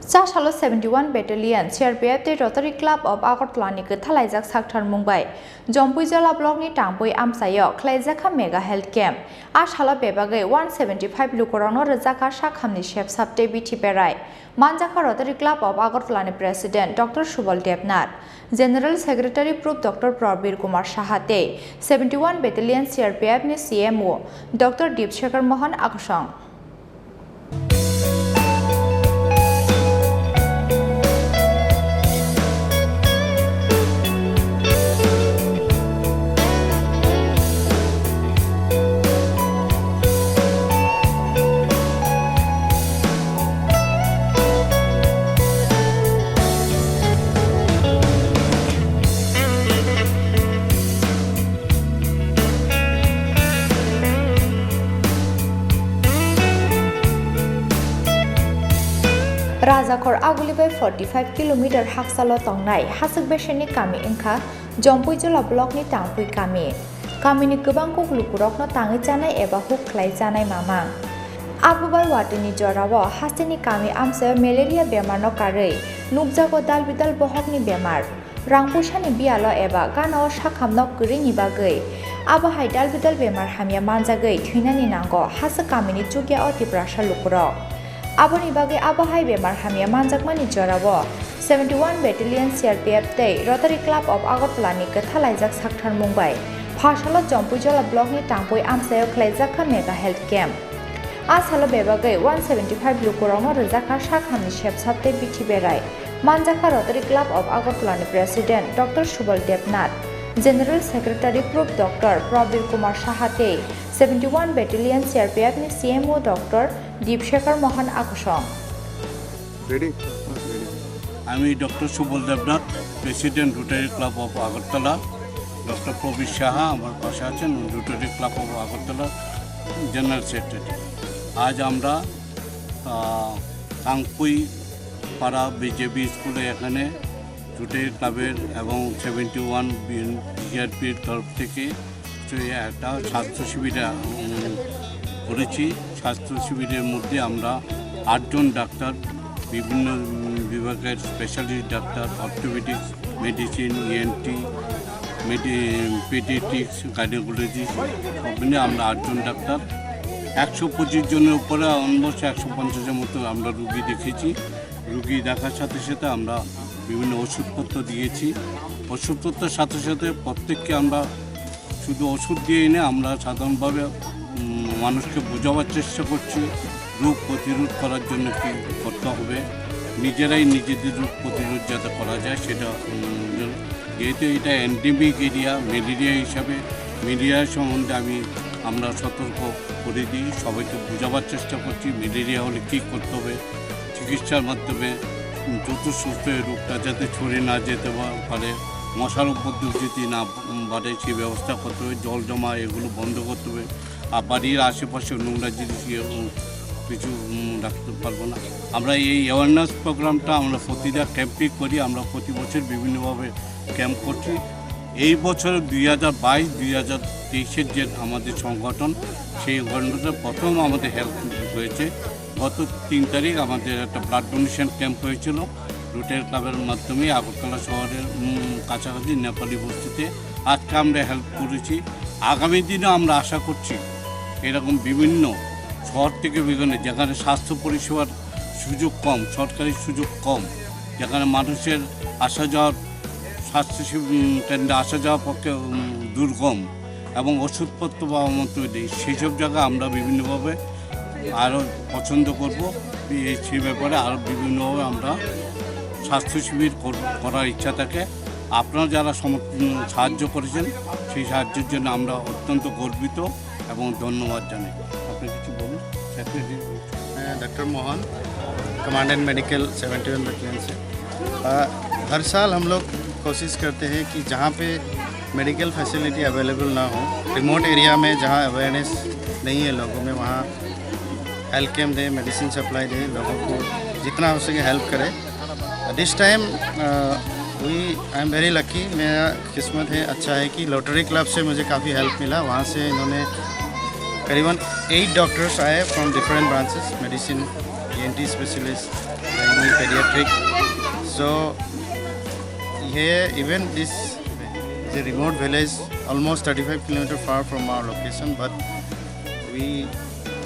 Sashalo 71 Battalion CRPF the Rotary Club of Agartala ni Kuthalajak Sakthar Mumbai Jompui Jala Block ni Tangpui Amsayo Klaijaka Mega Health Camp Ashalo Bebagai 175 Lukorano Razaka Shakhamni Chef Sabte BT Perai Manjaka Rotary Club of Agartala ni President Dr. Shubal Devnath General Secretary Proof Dr. Prabir Kumar Shahate 71 Battalion CRPF ni CMO Dr. Deepshekar Mohan Akshang Rajakor Agulibai 45 km Haksalo Tongnai Hasuk Besheni Kami Inka Jompui Jola Block ni Tangpui Kami Kami ni Kubang Kuk Lukurok no Tangi Janai Eba Huk Klai Janai Mamang Abubai Watini Jorawa Hasini Kami Amse Malaria Bemar no Karei Nukjago Dal Bidal Bohok ni Bemar Rangpusha ni Bialo Eba Gano Shakham no Kuri ni Bagai Abahai Dal Bidal Bemar Hamya Manjagai Thuinani Nango Hasuk Kami ni Chugya Oti Brasha Lukurok Aboni bagi abahai bemar hamia manjakmani jorabo 71 Battalion CRPF tei Rotary Club of Agartala ni Kuthalajak Sakthar Mumbai Phashalo Jompui Jola Block ni Tangpui Amsayo Klaijaka Mega Health Camp Ashalo bebagai 175 Lukorano Razaka Shakhamni Chef Sabte BT Berai Manjaka Rotary Club of Agartala ni President Dr. Shubal Devnath General Secretary Proof Dr. Prabir Kumar Shahate 71 Battalion CRPF ni CMO Dr. Deepshekar Mohan Akshang. Ready? আমি doctor Subal Debnath president rotary club of Agartala doctor Prabir Saha আমার পাশে আছেন rotary club of Agartala general secretary আজ আমরা তাংপুই পাড়া BJP স্কুলে এখানে rotary ক্লাবের এবং 71 বিআরপির তরফ থেকে একটা স্বাস্থ্য শিবির করেছি স্বাস্থ্য শিবিরের মধ্যে আমরা 8 জন ডাক্তার বিভিন্ন বিভাগের specialist doctor orthopaedics medicine ENT paediatrics gynaecologist সব মিলে আমরা 8 জন ডাক্তার 125 জনের উপরে অলমোস্ট 150-এর মতো আমরা রুগী দেখেছি রুগী দেখার সাথে সাথে আমরা বিভিন্ন ওষুধপত্র দিয়েছি ওষুধপত্রের সাথে সাথে প্রত্যেককে আমরা শুধু ওষুধ দিয়ে এনে আমরা সাধারণভাবে মানুষকে বোঝাবার চেষ্টা করছি রোগ প্রতিরোধ করার জন্য কী করতে হবে নিজেরাই নিজেদের রোগ প্রতিরোধ যাতে করা যায় সেটা যেহেতু এটা এন্ডেমিক এরিয়া ম্যালেরিয়া হিসাবে ম্যালেরিয়া সম্বন্ধে আমরা সতর্ক করে দিই সবাইকে বোঝাবার চেষ্টা করছি ম্যালেরিয়া হলে কী করতে হবে চিকিৎসার মাধ্যমে দ্রুত সুস্থ হয়ে রোগটা যাতে ছড়িয়ে না যেতে পারে মশার উপদ্রব যদি না বাড়ে সেই ব্যবস্থা করতে হবে জল জমা এগুলো বন্ধ করতে হবে আর বাড়ির আশেপাশে নোংরা জিনিস কিছু রাখতে পারবো না আমরা এই অ্যাওয়ারনেস প্রোগ্রামটা আমরা প্রতিটা ক্যাম্পে করি আমরা প্রতি বছর বিভিন্নভাবে ক্যাম্প করছি এই বছর 2022-2023-এর যে আমাদের সংগঠন সেই সংগঠনটা প্রথম আমাদের হেলথ হয়েছে গত 3 তারিখ আমাদের একটা ব্লাড ডোনেশন ক্যাম্প হয়েছিল রোটারি ক্লাবের মাধ্যমে আগরতলা শহরের কাছাকাছি নেপালি বস্তিতে আজকে আমরা হেল্প করেছি আগামী দিনে আমরা আশা করছি এরকম বিভিন্ন শহর থেকে বিভিন্ন যেখানে স্বাস্থ্য পরিষেবার সুযোগ কম সরকারি সুযোগ কম যেখানে মানুষের আসা যাওয়ার স্বাস্থ্য কেন্দ্রে আসা যাওয়ার পক্ষে দুর্গম এবং ওষুধপত্র পাওয়ার মতো নেই সেই সব জায়গায় আমরা বিভিন্নভাবে আরও পছন্দ করব সেই ব্যাপারে আরও বিভিন্নভাবে আমরা স্বাস্থ্য শিবির করার ইচ্ছা থাকে আপনারা যারা সাহায্য করেছেন সেই সাহায্যের জন্য আমরা অত্যন্ত গর্বিত এবং ধন্যবাদ জানাই আপনি কিছু বলুন secretary doctor Mohan commandant medical 71 battalion से हर साल हम लोग कोशिश करते हैं कि जहाँ पे मेडिकल फैसिलिटी अवेलेबल ना हो रिमोट एरिया में जहाँ अवेयरनेस नहीं है लोगों में वहाँ हेल्थ कैम्प दें मेडिसिन सप्लाई दें लोगों को जितना हो सके हेल्प करें this time I am very lucky मेरा किस्मत है अच्छा है कि रोटरी क्लब से मुझे काफ़ी हेल्प मिला वहाँ से इन्होंने करीबन 8 डॉक्टर्स आए from different branches medicine ENT specialist pediatric. So here even this is a remote village, almost 35 kilometers far from our location, but we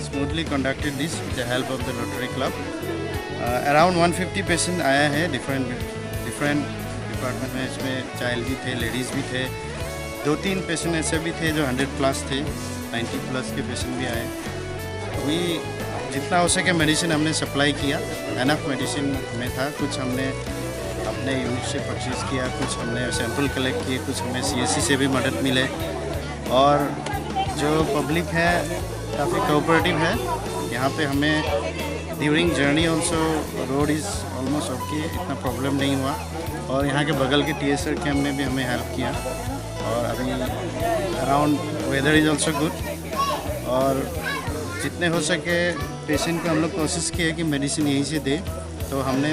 smoothly conducted this with the help of the Rotary Club. Around 150 patient आया है different department में. इसमें child भी थे, ladies भी थे. 2-3 patient ऐसे भी थे जो 100+ थे, 90+ के पेशेंट भी आए. अभी जितना हो सके मेडिसिन हमने सप्लाई किया. एनफ मेडिसिन में था. कुछ हमने अपने यूनिट से परचेज़ किया, कुछ हमने सैंपल कलेक्ट किए, कुछ हमें CSC से भी मदद मिले. और जो पब्लिक है काफ़ी कोऑपरेटिव है. यहाँ पे हमें during journey also road is almost okay, इतना प्रॉब्लम नहीं हुआ. और यहाँ के बगल के TSR कैंप में भी हमें हेल्प किया. और अभी around weather is also good. और जितने हो सके पेशेंट को हम लोग कोशिश किए कि मेडिसिन यहीं से दे. तो हमने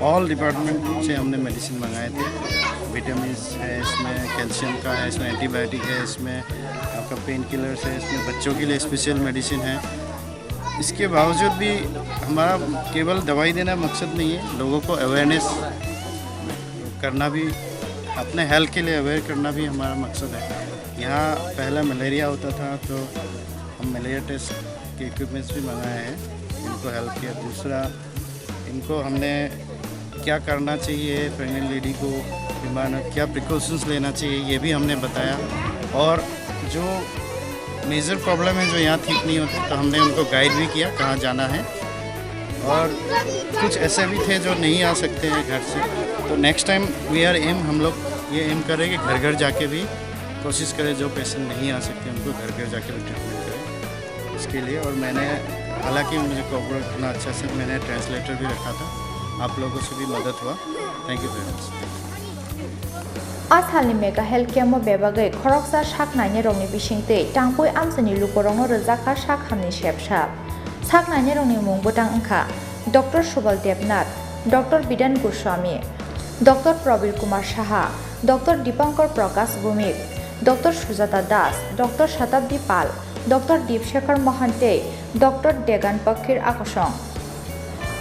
ऑल डिपार्टमेंट से हमने मेडिसिन मंगाए थे. विटामिन है इसमें, कैल्शियम का है इसमें, एंटीबायोटिक है इसमें, आपका पेन किलर्स है इसमें, बच्चों के लिए स्पेशल मेडिसिन है. इसके बावजूद भी हमारा केवल दवाई देना मकसद नहीं है. लोगों को अवेयरनेस करना भी, अपने हेल्थ के लिए अवेयर करना भी हमारा मकसद है. यहाँ पहला मलेरिया होता था तो हम मलेरिया टेस्ट के इक्विपमेंट्स भी मंगाए हैं, इनको हेल्प किया. दूसरा, इनको हमने क्या करना चाहिए, प्रेग्नेंट लेडी को बीमार क्या प्रिकॉशंस लेना चाहिए ये भी हमने बताया. और जो मेजर प्रॉब्लम है जो यहाँ ठीक नहीं होते तो हमने उनको गाइड भी किया कहाँ जाना है. और कुछ ऐसे भी थे जो नहीं आ सकते हैं घर से. तो next time we are um, हम लोग ये एम करें कि घर घर जाके भी कोशिश करें जो पेशेंट नहीं आ सकते उनको घर घर जाके भी ट्रीटमेंट करें इसके लिए. और मैंने हालांकि मुझे कोऑपरेट करना अच्छा से, मैंने ट्रांसलेटर भी रखा था. आप लोगों से भी मदद हुआ. Thank you very much. आसालनि मेगा हेल्थ केम्प बेबागै खरकसा साकनायनि रंनि बिसिंतै टांपुय आमसनि लुकरंनो रजाखा साखामनि शेबसाब. साकनायनि रंनि मुं बोटां अंखा doctor Subal Debnath, doctor Bidhan Goswami, doctor Prabir Kumar Saha, doctor Dipankar Prakash Bhowmik, doctor Sujata Das, doctor Shatabdi Pal, doctor Dipshekhar Mahanta, doctor देगान पक्षीर आकर्षण.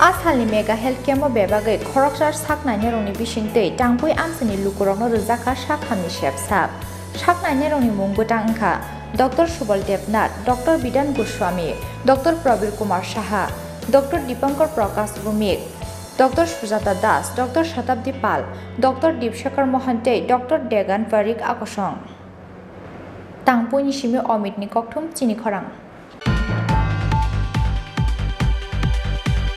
आसालनि मेगा हेल्थ केम्प बेबागै खरकसा साकनायनि रंनि बिसिंतै टांपुय आमसनि लुकरंनो रजाखा साखामनि शेबसाब. साकनायनि रंनि मुं बोटां अंखा doctor Subal Debnath, doctor Bidhan Goswami, doctor Prabir Kumar Saha, doctor Dipankar Prakash Bhowmik, doctor Sujata Das, doctor Shatabdi Pal, doctor Dipshekhar Mahanta, doctor देगान पक्षीर आकर्षण. टांपुयनि सिमी अमितनि कक्थुम चिनि खरां.